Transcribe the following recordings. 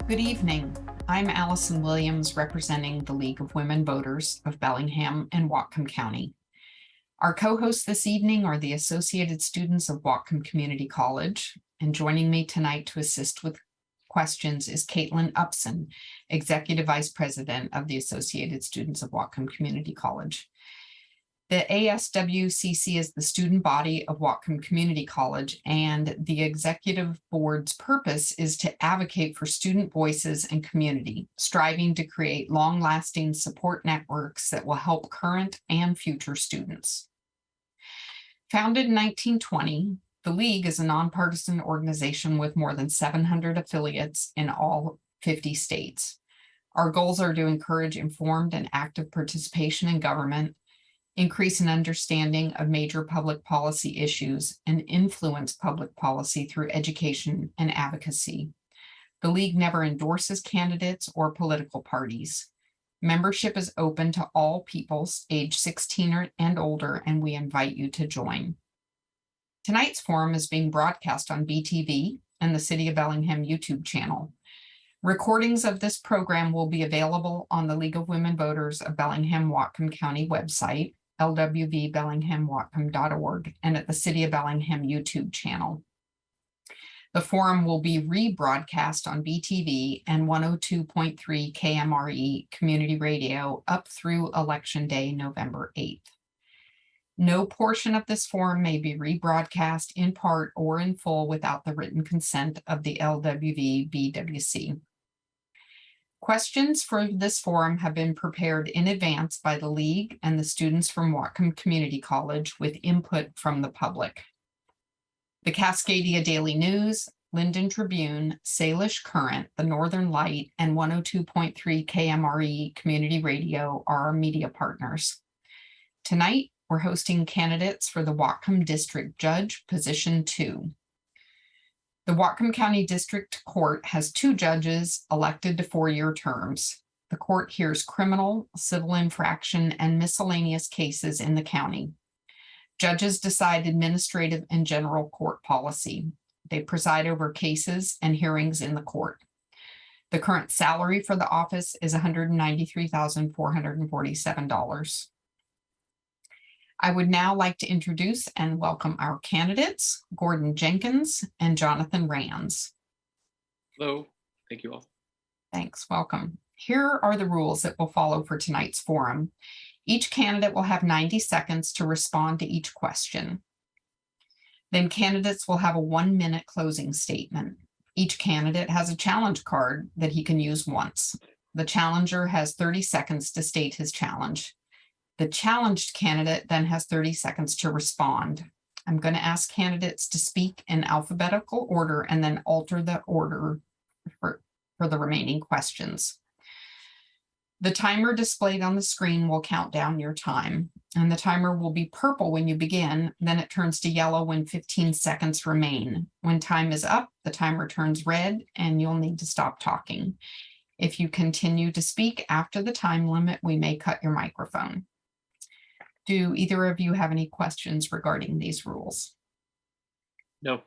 Good evening. I'm Allison Williams, representing the League of Women Voters of Bellingham and Whatcom County. Our co-hosts this evening are the Associated Students of Whatcom Community College, and joining me tonight to assist with questions is Caitlin Upson, Executive Vice President of the Associated Students of Whatcom Community College. The ASWCC is the student body of Whatcom Community College, and the executive board's purpose is to advocate for student voices and community, striving to create long-lasting support networks that will help current and future students. Founded in 1920, the League is a nonpartisan organization with more than 700 affiliates in all 50 states. Our goals are to encourage informed and active participation in government, increase an understanding of major public policy issues, and influence public policy through education and advocacy. The League never endorses candidates or political parties. Membership is open to all peoples age 16 and older, and we invite you to join. Tonight's forum is being broadcast on BTV and the City of Bellingham YouTube channel. Recordings of this program will be available on the League of Women Voters of Bellingham Whatcom County website, lwvbellinghamwhatcom.org, and at the City of Bellingham YouTube channel. The forum will be rebroadcast on BTV and 102.3 KMRE Community Radio up through Election Day, November 8th. No portion of this forum may be rebroadcast in part or in full without the written consent of the LWV-BWC. Questions for this forum have been prepared in advance by the League and the students from Whatcom Community College with input from the public. The Cascadia Daily News, Linden Tribune, Salish Current, the Northern Light, and 102.3 KMRE Community Radio are our media partners. Tonight, we're hosting candidates for the Whatcom District Judge, Position 2. The Whatcom County District Court has 2 judges elected to 4-year terms. The court hears criminal, civil infraction, and miscellaneous cases in the county. Judges decide administrative and general court policy. They preside over cases and hearings in the court. The current salary for the office is $193,447. I would now like to introduce and welcome our candidates, Gordon Jenkins and Jonathan Rands. Hello, thank you all. Thanks, welcome. Here are the rules that will follow for tonight's forum. Each candidate will have 90 seconds to respond to each question. Then candidates will have a 1-minute closing statement. Each candidate has a challenge card that he can use once. The challenger has 30 seconds to state his challenge. The challenged candidate then has 30 seconds to respond. I'm going to ask candidates to speak in alphabetical order and then alter the order for the remaining questions. The timer displayed on the screen will count down your time, and the timer will be purple when you begin, then it turns to yellow when 15 seconds remain. When time is up, the timer turns red and you'll need to stop talking. If you continue to speak after the time limit, we may cut your microphone. Do either of you have any questions regarding these rules? No.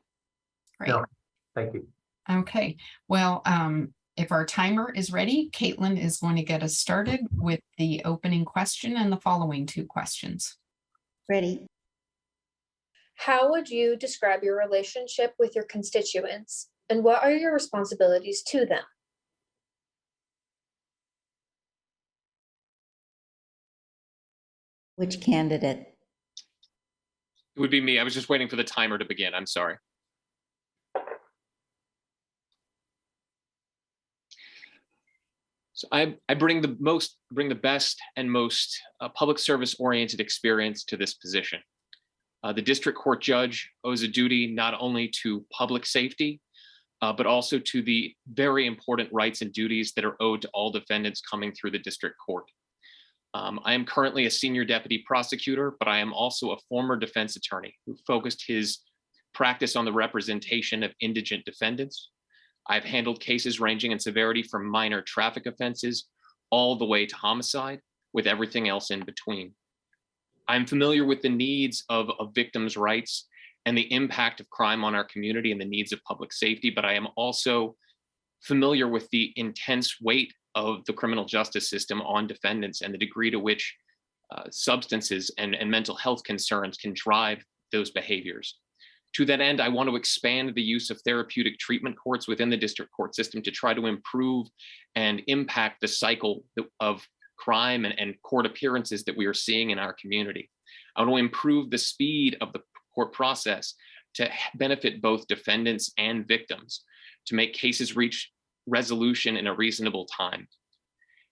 Great. No, thank you. Okay, well, if our timer is ready, Caitlin is going to get us started with the opening question and the following 2 questions. Ready. How would you describe your relationship with your constituents, and what are your responsibilities to them? Which candidate? It would be me. I was just waiting for the timer to begin. I'm sorry. So I bring the best and most public service oriented experience to this position. The district court judge owes a duty not only to public safety, but also to the very important rights and duties that are owed to all defendants coming through the district court. I am currently a senior deputy prosecutor, but I am also a former defense attorney who focused his practice on the representation of indigent defendants. I've handled cases ranging in severity from minor traffic offenses all the way to homicide, with everything else in between. I'm familiar with the needs of victims' rights and the impact of crime on our community and the needs of public safety, but I am also familiar with the intense weight of the criminal justice system on defendants and the degree to which substances and mental health concerns can drive those behaviors. To that end, I want to expand the use of therapeutic treatment courts within the district court system to try to improve and impact the cycle of crime and court appearances that we are seeing in our community. I want to improve the speed of the court process to benefit both defendants and victims, to make cases reach resolution in a reasonable time.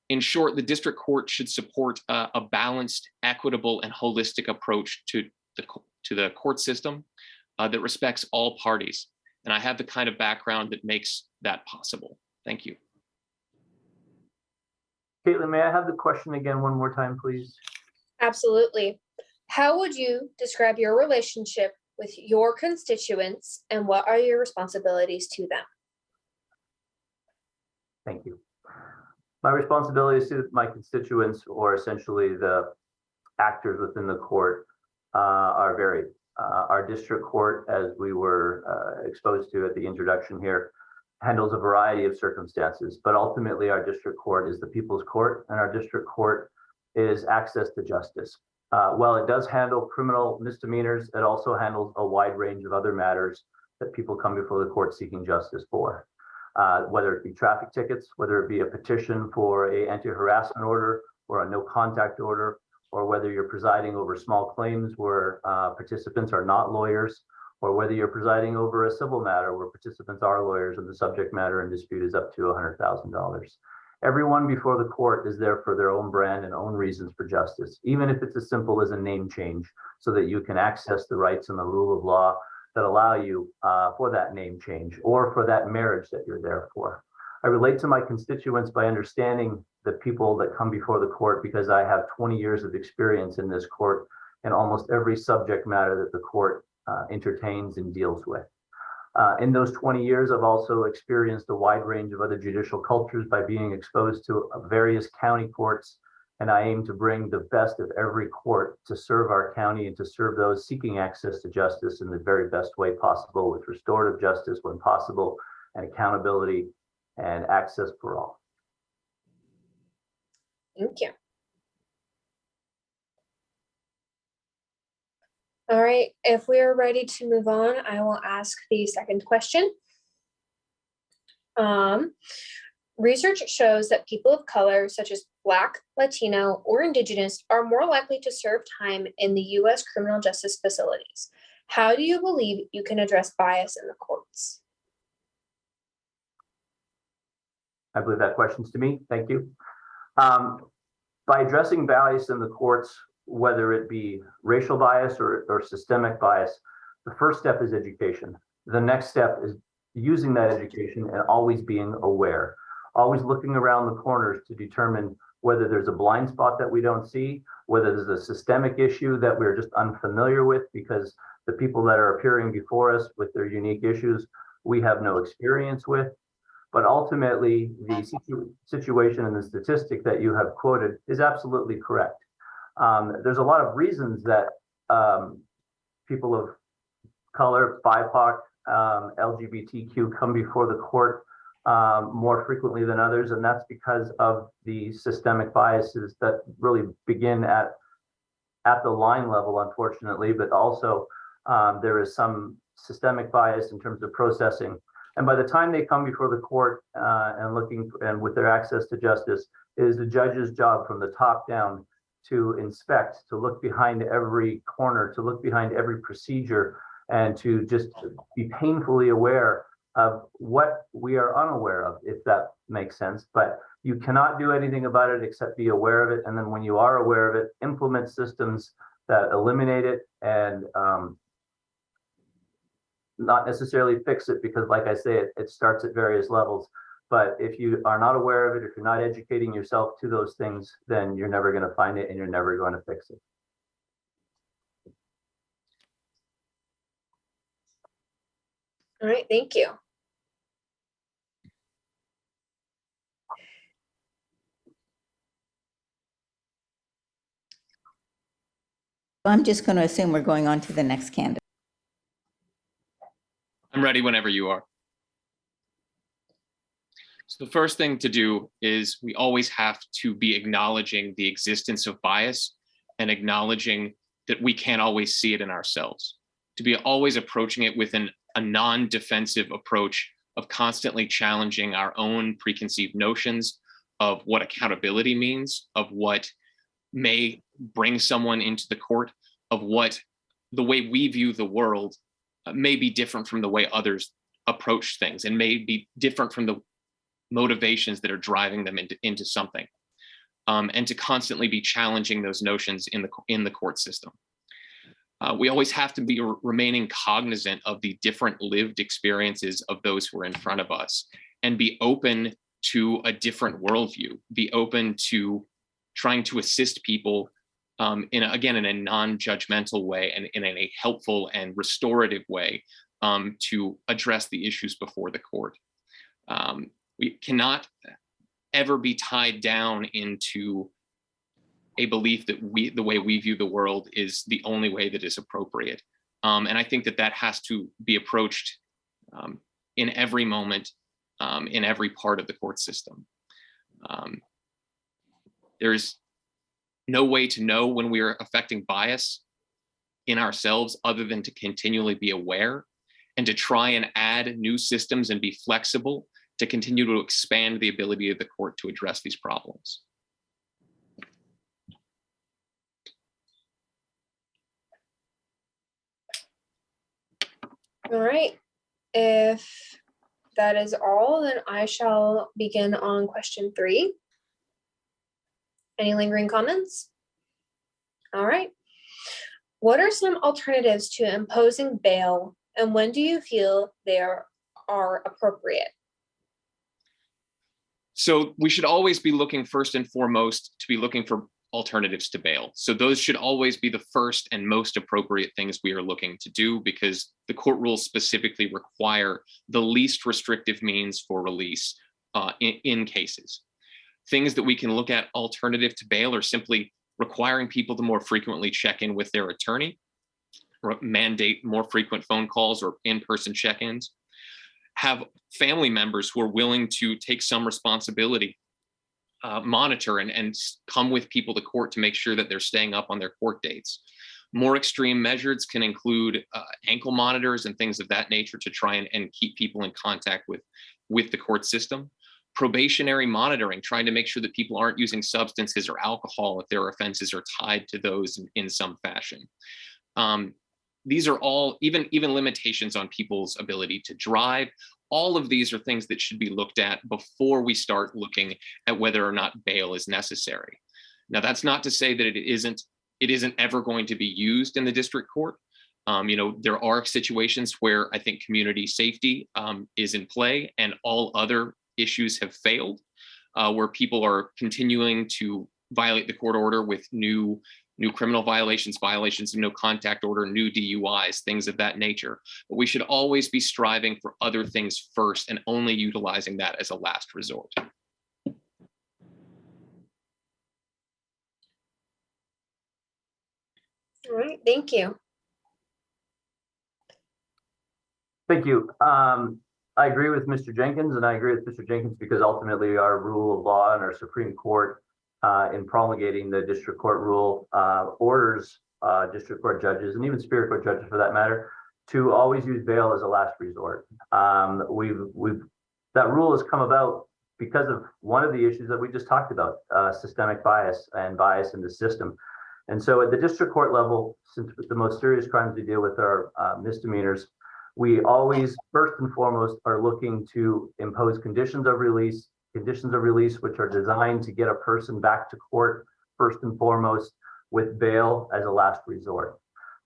In short, the district court should support a balanced, equitable, and holistic approach to the court system that respects all parties. And I have the kind of background that makes that possible. Thank you. Caitlin, may I have the question again one more time, please? Absolutely. How would you describe your relationship with your constituents and what are your responsibilities to them? Thank you. My responsibilities to my constituents, or essentially the actors within the court, are varied. Our district court, as we were exposed to at the introduction here, handles a variety of circumstances, but ultimately our district court is the people's court, and our district court is access to justice. While it does handle criminal misdemeanors, it also handles a wide range of other matters that people come before the court seeking justice for. Whether it be traffic tickets, whether it be a petition for an anti-harassment order or a no contact order, or whether you're presiding over small claims where participants are not lawyers, or whether you're presiding over a civil matter where participants are lawyers and the subject matter in dispute is up to $100,000. Everyone before the court is there for their own brand and own reasons for justice, even if it's as simple as a name change, so that you can access the rights and the rule of law that allow you for that name change or for that marriage that you're there for. I relate to my constituents by understanding the people that come before the court because I have 20 years of experience in this court and almost every subject matter that the court entertains and deals with. In those 20 years, I've also experienced a wide range of other judicial cultures by being exposed to various county courts, and I aim to bring the best of every court to serve our county and to serve those seeking access to justice in the very best way possible, with restorative justice when possible, and accountability and access for all. Thank you. All right, if we are ready to move on, I will ask the second question. Research shows that people of color, such as Black, Latino, or Indigenous, are more likely to serve time in the U.S. criminal justice facilities. How do you believe you can address bias in the courts? I believe that question's to me. Thank you. By addressing bias in the courts, whether it be racial bias or systemic bias, the first step is education. The next step is using that education and always being aware, always looking around the corners to determine whether there's a blind spot that we don't see, whether there's a systemic issue that we're just unfamiliar with because the people that are appearing before us with their unique issues, we have no experience with. But ultimately, the situation and the statistic that you have quoted is absolutely correct. There's a lot of reasons that people of color, BIPOC, LGBTQ come before the court more frequently than others, and that's because of the systemic biases that really begin at the line level, unfortunately, but also there is some systemic bias in terms of processing. And by the time they come before the court and with their access to justice, it is the judge's job from the top down to inspect, to look behind every corner, to look behind every procedure, and to just be painfully aware of what we are unaware of, if that makes sense. But you cannot do anything about it except be aware of it. And then when you are aware of it, implement systems that eliminate it and not necessarily fix it, because like I say, it starts at various levels. But if you are not aware of it, if you're not educating yourself to those things, then you're never going to find it and you're never going to fix it. All right, thank you. I'm just going to assume we're going on to the next candidate. I'm ready whenever you are. So the first thing to do is we always have to be acknowledging the existence of bias and acknowledging that we can't always see it in ourselves. To be always approaching it with a non-defensive approach of constantly challenging our own preconceived notions of what accountability means, of what may bring someone into the court, of what the way we view the world may be different from the way others approach things, and may be different from the motivations that are driving them into something, and to constantly be challenging those notions in the court system. We always have to be remaining cognizant of the different lived experiences of those who are in front of us, and be open to a different worldview, be open to trying to assist people in a non-judgmental way and in a helpful and restorative way to address the issues before the court. We cannot ever be tied down into a belief that the way we view the world is the only way that is appropriate. And I think that has to be approached in every moment, in every part of the court system. There's no way to know when we are affecting bias in ourselves other than to continually be aware and to try and add new systems and be flexible to continue to expand the ability of the court to address these problems. All right. If that is all, then I shall begin on question 3. Any lingering comments? All right. What are some alternatives to imposing bail, and when do you feel they are appropriate? So we should always be looking first and foremost to be looking for alternatives to bail. So those should always be the first and most appropriate things we are looking to do, because the court rules specifically require the least restrictive means for release in cases. Things that we can look at alternative to bail are simply requiring people to more frequently check in with their attorney, or mandate more frequent phone calls or in-person check-ins, have family members who are willing to take some responsibility, monitor and come with people to court to make sure that they're staying up on their court dates. More extreme measures can include ankle monitors and things of that nature to try and keep people in contact with the court system. Probationary monitoring, trying to make sure that people aren't using substances or alcohol if their offenses are tied to those in some fashion. These are all, even limitations on people's ability to drive. All of these are things that should be looked at before we start looking at whether or not bail is necessary. Now, that's not to say that it isn't ever going to be used in the district court. There are situations where I think community safety is in play, and all other issues have failed, where people are continuing to violate the court order with new criminal violations of no contact order, new DUIs, things of that nature. But we should always be striving for other things first and only utilizing that as a last resort. All right, thank you. Thank you. I agree with Mr. Jenkins, and I agree with Mr. Jenkins because ultimately our rule of law and our Supreme Court in promulgating the district court rule orders district court judges and even superior court judges for that matter to always use bail as a last resort. That rule has come about because of one of the issues that we just talked about, systemic bias and bias in the system. And so at the district court level, since the most serious crimes we deal with are misdemeanors, we always first and foremost are looking to impose conditions of release which are designed to get a person back to court first and foremost, with bail as a last resort.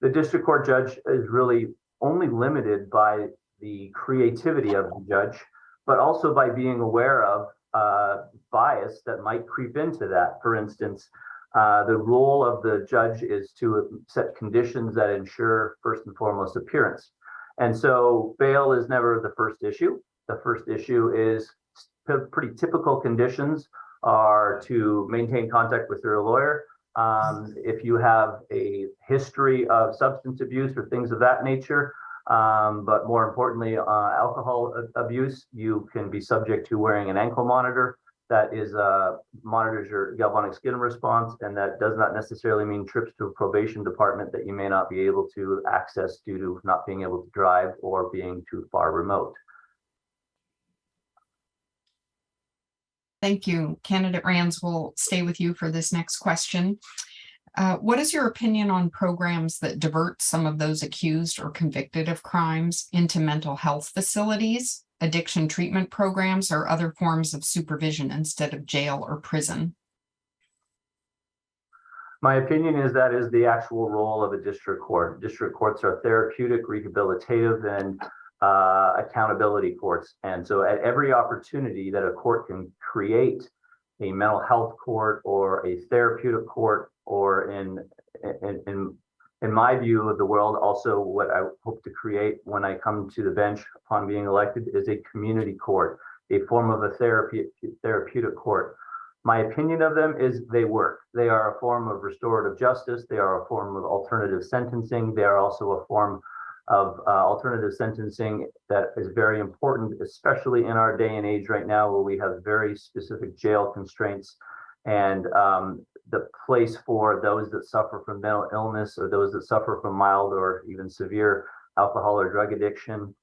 The district court judge is really only limited by the creativity of the judge, but also by being aware of bias that might creep into that. For instance, the role of the judge is to set conditions that ensure first and foremost appearance. And so bail is never the first issue. The first issue is pretty typical conditions are to maintain contact with your lawyer. If you have a history of substance abuse or things of that nature, But more importantly, alcohol abuse, you can be subject to wearing an ankle monitor that is monitors your galvanic skin response, and that does not necessarily mean trips to a probation department that you may not be able to access due to not being able to drive or being too far remote. Thank you. Candidate Rands will stay with you for this next question. What is your opinion on programs that divert some of those accused or convicted of crimes into mental health facilities, addiction treatment programs, or other forms of supervision instead of jail or prison? My opinion is that is the actual role of a district court. District courts are therapeutic, rehabilitative, and accountability courts. And so at every opportunity that a court can create a mental health court or a therapeutic court, or in my view of the world, also what I hope to create when I come to the bench upon being elected is a community court, a form of a therapeutic court. My opinion of them is they work. They are a form of restorative justice. They are a form of alternative sentencing. They are also a form of alternative sentencing that is very important, especially in our day and age right now, where we have very specific jail constraints, and the place for those that suffer from mental illness or those that suffer from mild or even severe alcohol or drug addiction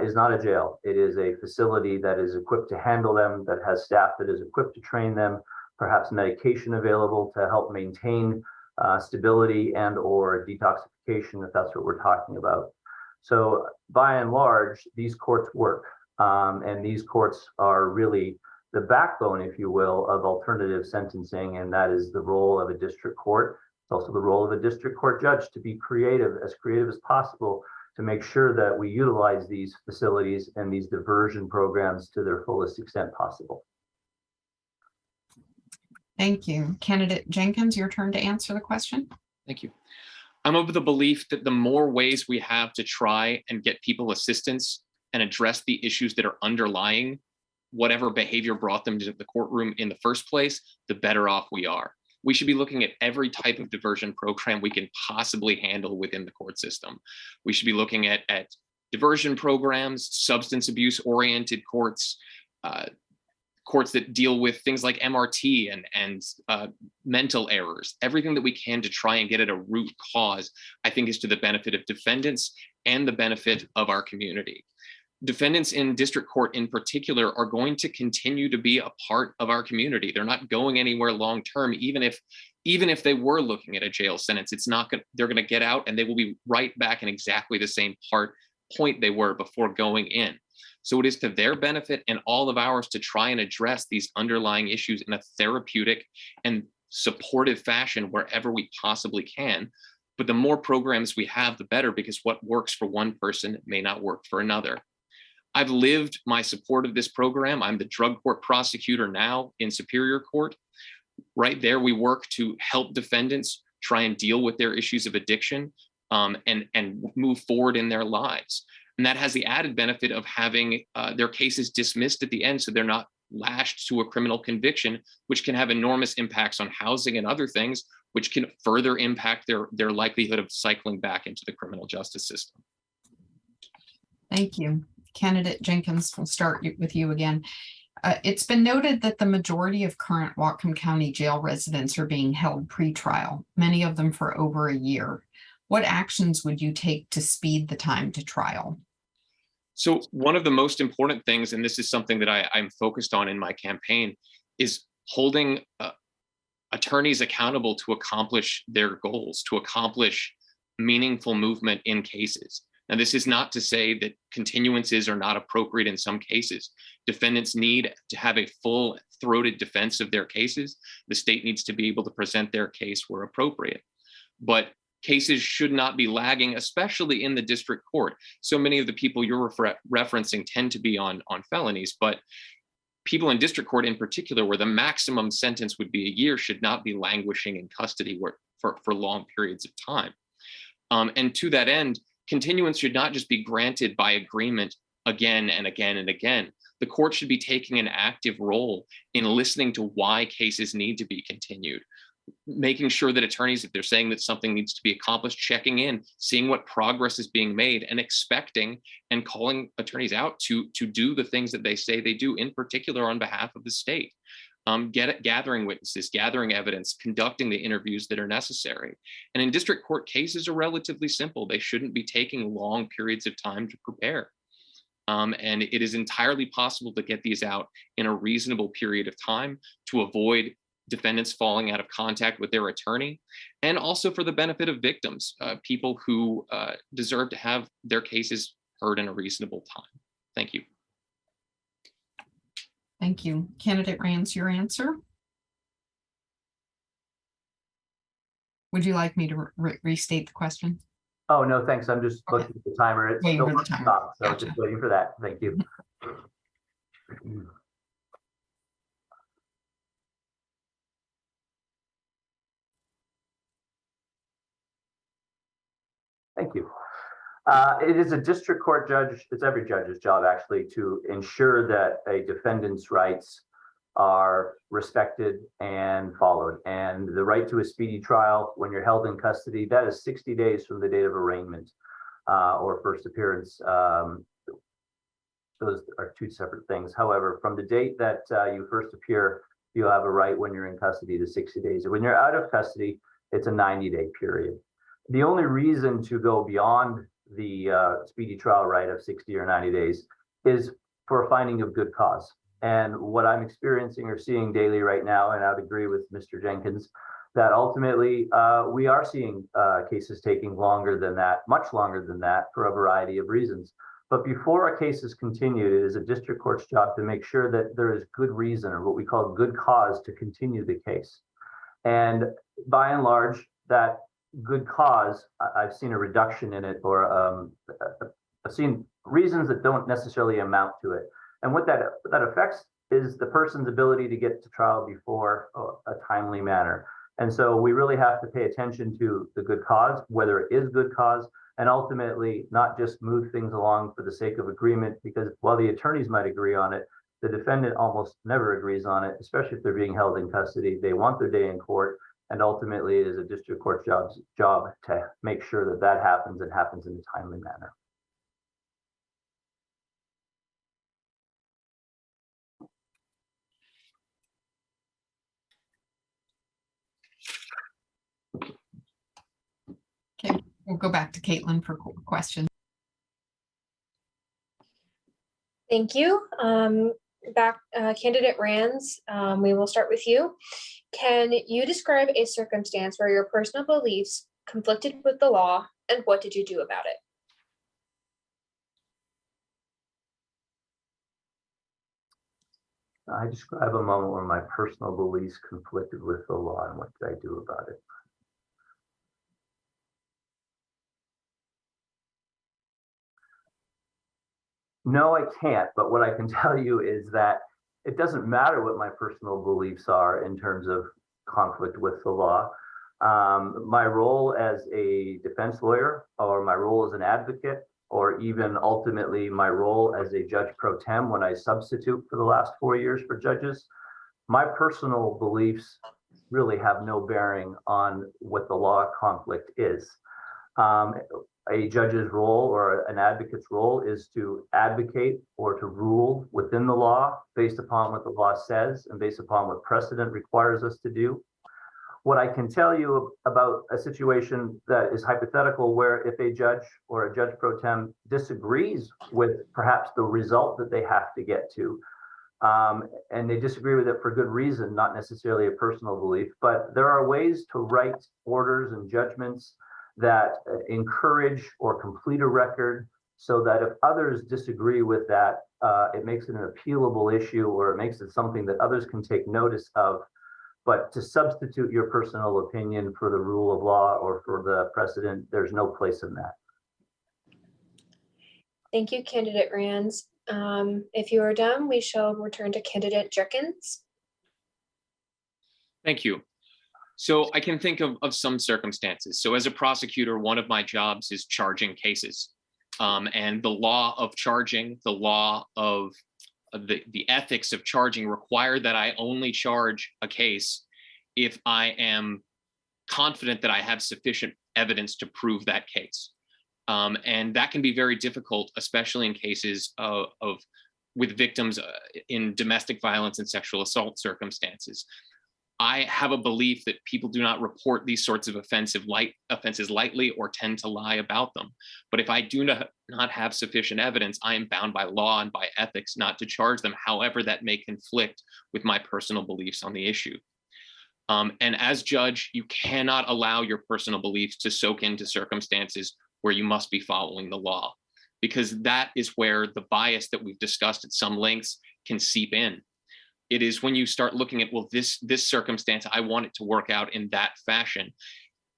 is not a jail. It is a facility that is equipped to handle them, that has staff that is equipped to train them, perhaps medication available to help maintain stability and or detoxification, if that's what we're talking about. So by and large, these courts work, and these courts are really the backbone, if you will, of alternative sentencing, and that is the role of a district court. It's also the role of a district court judge to be creative as possible, to make sure that we utilize these facilities and these diversion programs to their fullest extent possible. Thank you. Candidate Jenkins, your turn to answer the question. Thank you. I'm of the belief that the more ways we have to try and get people assistance and address the issues that are underlying whatever behavior brought them to the courtroom in the first place, the better off we are. We should be looking at every type of diversion program we can possibly handle within the court system. We should be looking at diversion programs, substance abuse oriented courts, courts that deal with things like MRT and mental errors. Everything that we can to try and get at a root cause, I think, is to the benefit of defendants and the benefit of our community. Defendants in district court in particular are going to continue to be a part of our community. They're not going anywhere long term, even if they were looking at a jail sentence. It's not going. They're going to get out and they will be right back in exactly the same point they were before going in. So it is to their benefit and all of ours to try and address these underlying issues in a therapeutic and supportive fashion wherever we possibly can. But the more programs we have, the better, because what works for one person may not work for another. I've lived my support of this program. I'm the drug court prosecutor now in Superior Court. Right there, we work to help defendants try and deal with their issues of addiction and move forward in their lives. And that has the added benefit of having their cases dismissed at the end, so they're not lashed to a criminal conviction, which can have enormous impacts on housing and other things, which can further impact their likelihood of cycling back into the criminal justice system. Thank you. Candidate Jenkins, we'll start with you again. It's been noted that the majority of current Whatcom County jail residents are being held pretrial, many of them for over a year. What actions would you take to speed the time to trial? So one of the most important things, and this is something that I'm focused on in my campaign, is holding attorneys accountable to accomplish their goals, to accomplish meaningful movement in cases. Now, this is not to say that continuances are not appropriate in some cases. Defendants need to have a full-throated defense of their cases. The state needs to be able to present their case where appropriate. But cases should not be lagging, especially in the district court. So many of the people you're referencing tend to be on felonies, but people in district court in particular, where the maximum sentence would be a year, should not be languishing in custody for long periods of time. And to that end, continuance should not just be granted by agreement again and again and again. The court should be taking an active role in listening to why cases need to be continued. making sure that attorneys, if they're saying that something needs to be accomplished, checking in, seeing what progress is being made, and expecting and calling attorneys out to do the things that they say they do, in particular on behalf of the state. Gathering witnesses, gathering evidence, conducting the interviews that are necessary. And in district court, cases are relatively simple. They shouldn't be taking long periods of time to prepare. And it is entirely possible to get these out in a reasonable period of time to avoid defendants falling out of contact with their attorney, and also for the benefit of victims, people who deserve to have their cases heard in a reasonable time. Thank you. Thank you. Candidate Rands, your answer? Would you like me to restate the question? Oh, no, thanks. I'm just Okay. looking at the timer. It's Waiting still for the timer. stopped, so Gotcha. just waiting for that. Thank you. Thank you. It is a district court judge, it's every judge's job actually, to ensure that a defendant's rights are respected and followed. And the right to a speedy trial when you're held in custody, that is 60 days from the date of arraignment or first appearance. Those are two separate things. However, from the date that you first appear, you have a right when you're in custody to 60 days. When you're out of custody, it's a 90-day period. The only reason to go beyond the speedy trial right of 60 or 90 days is for a finding of good cause. And what I'm experiencing or seeing daily right now, and I would agree with Mr. Jenkins, that ultimately we are seeing cases taking longer than that, much longer than that, for a variety of reasons. But before a case is continued, it is a district court's job to make sure that there is good reason, or what we call good cause, to continue the case. And by and large, that good cause, I've seen a reduction in it, or I've seen reasons that don't necessarily amount to it. And what that affects is the person's ability to get to trial before a timely manner. And so we really have to pay attention to the good cause, whether it is good cause, and ultimately not just move things along for the sake of agreement, because while the attorneys might agree on it, the defendant almost never agrees on it, especially if they're being held in custody. They want their day in court, and ultimately it is a district court job to make sure that that happens and happens in a timely manner. Okay, we'll go back to Caitlin for questions. Thank you. Candidate Rands, we will start with you. Can you describe a circumstance where your personal beliefs conflicted with the law, and what did you do about it? I describe a moment where my personal beliefs conflicted with the law, and what did I do about it? No, I can't. But what I can tell you is that it doesn't matter what my personal beliefs are in terms of conflict with the law. My role as a defense lawyer, or my role as an advocate, or even ultimately my role as a judge pro tem when I substitute for the last 4 years for judges, my personal beliefs really have no bearing on what the law conflict is. A judge's role or an advocate's role is to advocate or to rule within the law based upon what the law says and based upon what precedent requires us to do. What I can tell you about a situation that is hypothetical, where if a judge or a judge pro tem disagrees with perhaps the result that they have to get to, and they disagree with it for good reason, not necessarily a personal belief, but there are ways to write orders and judgments that encourage or complete a record, so that if others disagree with that, it makes it an appealable issue, or it makes it something that others can take notice of. But to substitute your personal opinion for the rule of law or for the precedent, there's no place in that. Thank you, Candidate Rands. If you are done, we shall return to Candidate Jenkins. Thank you. So I can think of some circumstances. So as a prosecutor, one of my jobs is charging cases. And the law of charging, the law of the ethics of charging require that I only charge a case if I am confident that I have sufficient evidence to prove that case. And that can be very difficult, especially in cases with victims in domestic violence and sexual assault circumstances. I have a belief that people do not report these sorts of offenses lightly or tend to lie about them. But if I do not have sufficient evidence, I am bound by law and by ethics not to charge them, however that may conflict with my personal beliefs on the issue. And as judge, you cannot allow your personal beliefs to soak into circumstances where you must be following the law, because that is where the bias that we've discussed at some lengths can seep in. It is when you start looking at, well, this circumstance, I want it to work out in that fashion.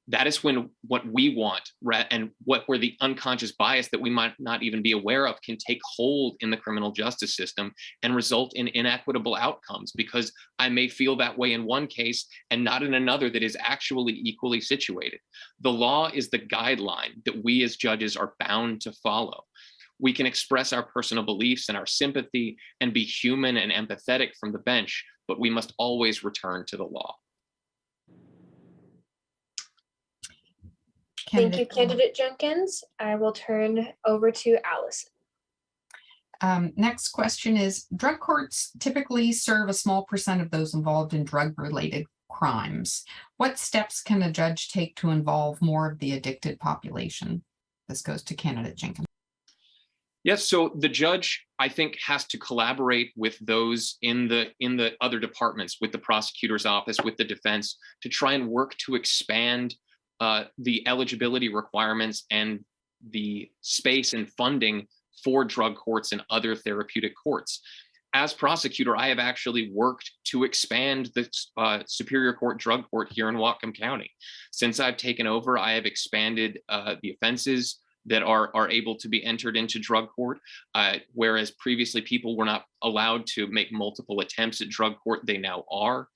That is when what we want and where the unconscious bias that we might not even be aware of can take hold in the criminal justice system and result in inequitable outcomes, because I may feel that way in one case and not in another that is actually equally situated. The law is the guideline that we as judges are bound to follow. We can express our personal beliefs and our sympathy and be human and empathetic from the bench, but we must always return to the law. Thank you, Candidate Jenkins. I will turn over to Allison. Next question is, drug courts typically serve a small percent of those involved in drug-related crimes. What steps can a judge take to involve more of the addicted population? This goes to Candidate Jenkins. Yes, so the judge, I think, has to collaborate with those in the other departments, with the prosecutor's office, with the defense, to try and work to expand the eligibility requirements and the space and funding for drug courts and other therapeutic courts. As prosecutor, I have actually worked to expand the Superior Court Drug Court here in Whatcom County. Since I've taken over, I have expanded the offenses that are able to be entered into drug court, whereas previously people were not allowed to make multiple attempts at drug court. They now are.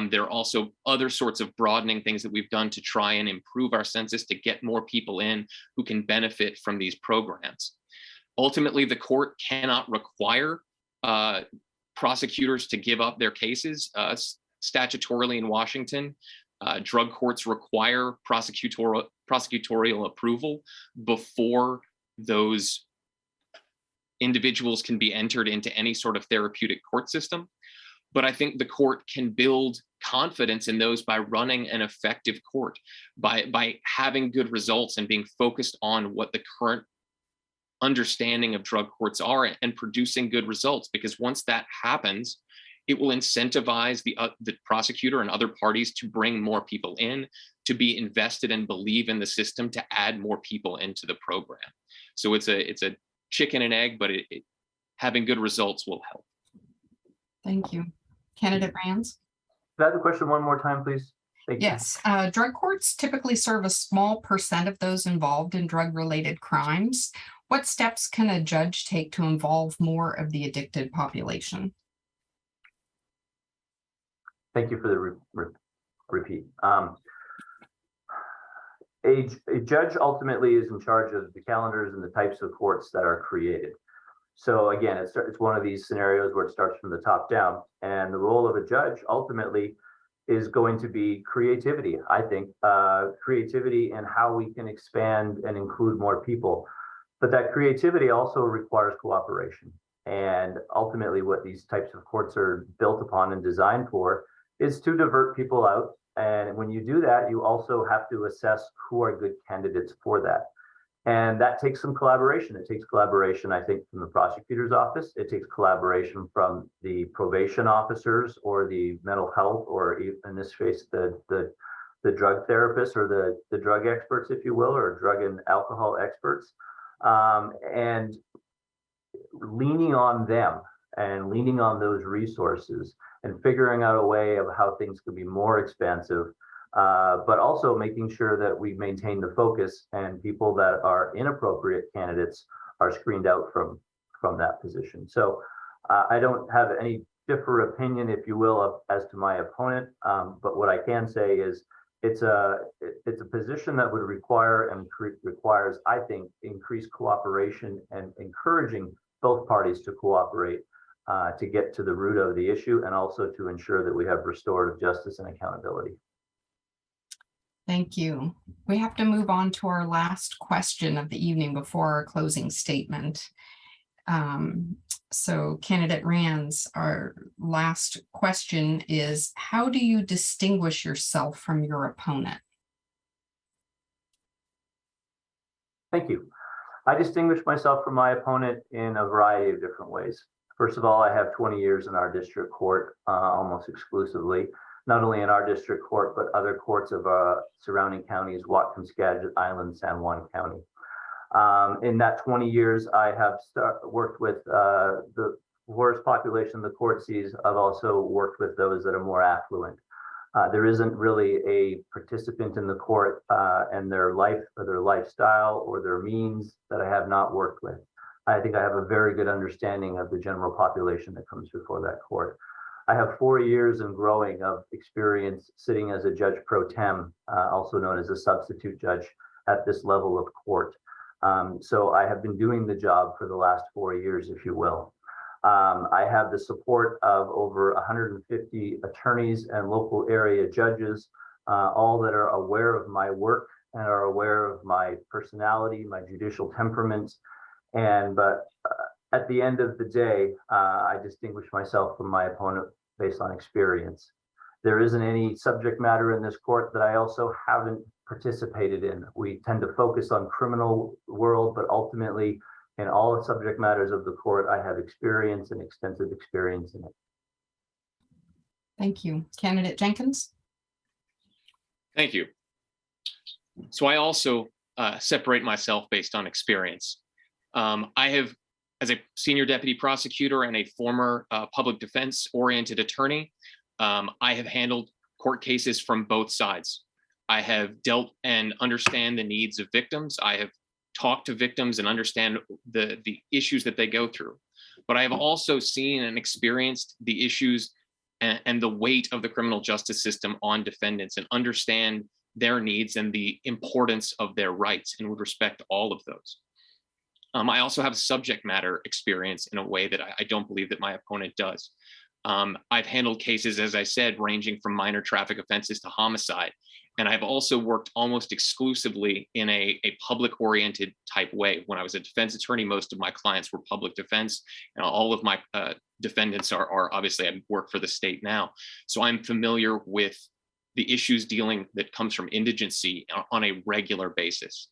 There are also other sorts of broadening things that we've done to try and improve our census to get more people in who can benefit from these programs. Ultimately, the court cannot require prosecutors to give up their cases. Statutorily in Washington, drug courts require prosecutorial approval before those individuals can be entered into any sort of therapeutic court system. But I think the court can build confidence in those by running an effective court, by having good results and being focused on what the current understanding of drug courts are and producing good results. Because once that happens, it will incentivize the prosecutor and other parties to bring more people in, to be invested and believe in the system, to add more people into the program. So it's a chicken and egg, but having good results will help. Thank you. Candidate Rands? Can I have the question one more time, please? Thank you. Yes, drug courts typically serve a small percent of those involved in drug-related crimes. What steps can a judge take to involve more of the addicted population? Thank you for the repeat. A judge ultimately is in charge of the calendars and the types of courts that are created. So again, it's one of these scenarios where it starts from the top down, and the role of a judge ultimately is going to be creativity. I think creativity and how we can expand and include more people. But that creativity also requires cooperation. And ultimately what these types of courts are built upon and designed for is to divert people out. And when you do that, you also have to assess who are good candidates for that. And that takes some collaboration. It takes collaboration, I think, from the prosecutor's office. It takes collaboration from the probation officers or the mental health, or in this case, the drug therapists or the drug experts, if you will, or drug and alcohol experts. And leaning on them and leaning on those resources and figuring out a way of how things could be more expansive, but also making sure that we maintain the focus and people that are inappropriate candidates are screened out from that position. So I don't have any different opinion, if you will, as to my opponent, but what I can say is it's a position that would require and requires, I think, increased cooperation and encouraging both parties to cooperate to get to the root of the issue and also to ensure that we have restorative justice and accountability. Thank you. We have to move on to our last question of the evening before our closing statement. So candidate Rands, our last question is, how do you distinguish yourself from your opponent? Thank you. I distinguish myself from my opponent in a variety of different ways. First of all, I have 20 years in our district court, almost exclusively, not only in our district court, but other courts of surrounding counties, Whatcom, Skagit Island, San Juan County. In that 20 years, I have worked with the poorest population the court sees. I've also worked with those that are more affluent. There isn't really a participant in the court and their life or their lifestyle or their means that I have not worked with. I think I have a very good understanding of the general population that comes before that court. I have 4 years and growing of experience sitting as a judge pro tem, also known as a substitute judge at this level of court. So I have been doing the job for the last 4 years, if you will. I have the support of over 150 attorneys and local area judges, all that are aware of my work and are aware of my personality, my judicial temperament. But at the end of the day, I distinguish myself from my opponent based on experience. There isn't any subject matter in this court that I also haven't participated in. We tend to focus on criminal world, but ultimately in all subject matters of the court, I have experience and extensive experience in it. Thank you. Candidate Jenkins? Thank you. So I also separate myself based on experience. I have, as a senior deputy prosecutor and a former public defense oriented attorney, I have handled court cases from both sides. I have dealt and understand the needs of victims. I have talked to victims and understand the issues that they go through. But I have also seen and experienced the issues and the weight of the criminal justice system on defendants and understand their needs and the importance of their rights and would respect all of those. I also have subject matter experience in a way that I don't believe that my opponent does. I've handled cases, as I said, ranging from minor traffic offenses to homicide. And I've also worked almost exclusively in a public-oriented type way. When I was a defense attorney, most of my clients were public defense, and all of my defendants are obviously, I work for the state now. So I'm familiar with the issues that comes from indigency on a regular basis.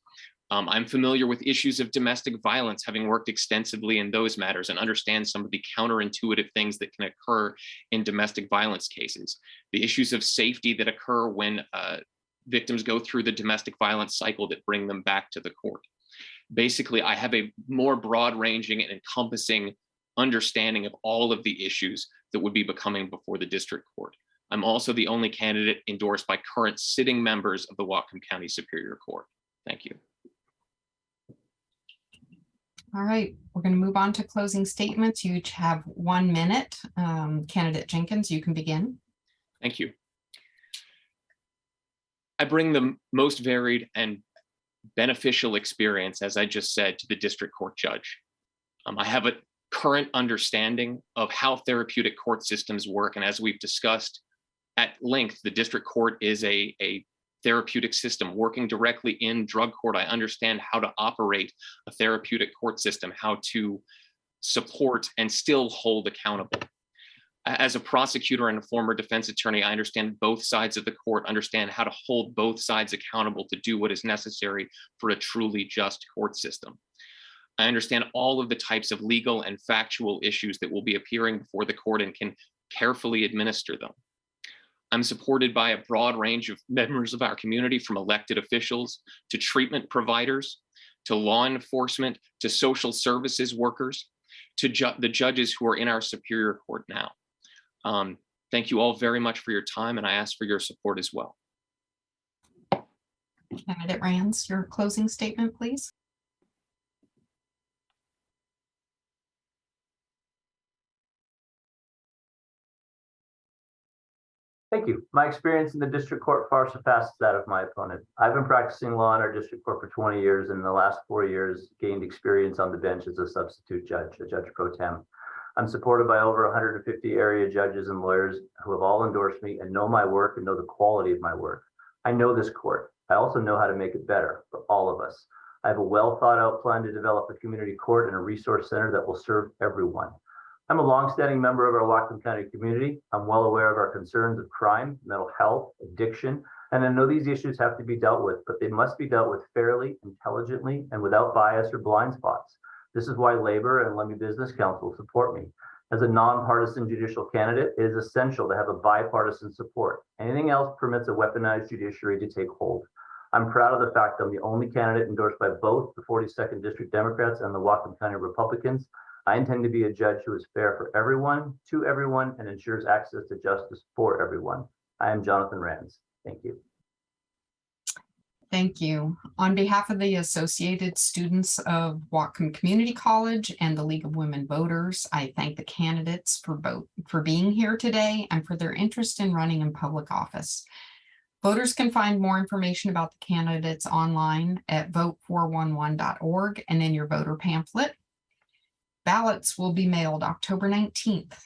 I'm familiar with issues of domestic violence, having worked extensively in those matters, and understand some of the counterintuitive things that can occur in domestic violence cases. The issues of safety that occur when victims go through the domestic violence cycle that bring them back to the court. Basically, I have a more broad-ranging and encompassing understanding of all of the issues that would be becoming before the district court. I'm also the only candidate endorsed by current sitting members of the Whatcom County Superior Court. Thank you. All right, we're going to move on to closing statements. You each have 1 minute. Candidate Jenkins, you can begin. Thank you. I bring the most varied and beneficial experience, as I just said, to the district court judge. I have a current understanding of how therapeutic court systems work. And as we've discussed at length, the district court is a therapeutic system. Working directly in drug court, I understand how to operate a therapeutic court system, how to support and still hold accountable. As a prosecutor and a former defense attorney, I understand both sides of the court, understand how to hold both sides accountable to do what is necessary for a truly just court system. I understand all of the types of legal and factual issues that will be appearing before the court and can carefully administer them. I'm supported by a broad range of members of our community, from elected officials to treatment providers, to law enforcement, to social services workers, to the judges who are in our Superior Court now. Thank you all very much for your time, and I ask for your support as well. Candidate Rands, your closing statement, please. Thank you. My experience in the district court far surpasses that of my opponent. I've been practicing law in our district court for 20 years, and in the last 4 years gained experience on the bench as a substitute judge, a judge pro tem. I'm supported by over 150 area judges and lawyers who have all endorsed me and know my work and know the quality of my work. I know this court. I also know how to make it better for all of us. I have a well thought out plan to develop a community court and a resource center that will serve everyone. I'm a longstanding member of our Whatcom County community. I'm well aware of our concerns of crime, mental health, addiction, and I know these issues have to be dealt with, but they must be dealt with fairly, intelligently, and without bias or blind spots. This is why Labor and Lummi Business Council support me. As a nonpartisan judicial candidate, it is essential to have a bipartisan support. Anything else permits a weaponized judiciary to take hold. I'm proud of the fact I'm the only candidate endorsed by both the 42nd District Democrats and the Whatcom County Republicans. I intend to be a judge who is fair for everyone, to everyone, and ensures access to justice for everyone. I am Jonathan Rands. Thank you. Thank you. On behalf of the Associated Students of Whatcom Community College and the League of Women Voters, I thank the candidates for being here today and for their interest in running in public office. Voters can find more information about the candidates online at vote411.org and in your voter pamphlet. Ballots will be mailed October 19th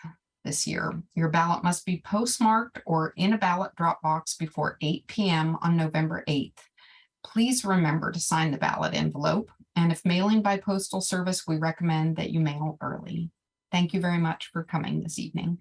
this year. Your ballot must be postmarked or in a ballot drop box before 8 p.m. on November 8th. Please remember to sign the ballot envelope, and if mailing by postal service, we recommend that you mail early. Thank you very much for coming this evening.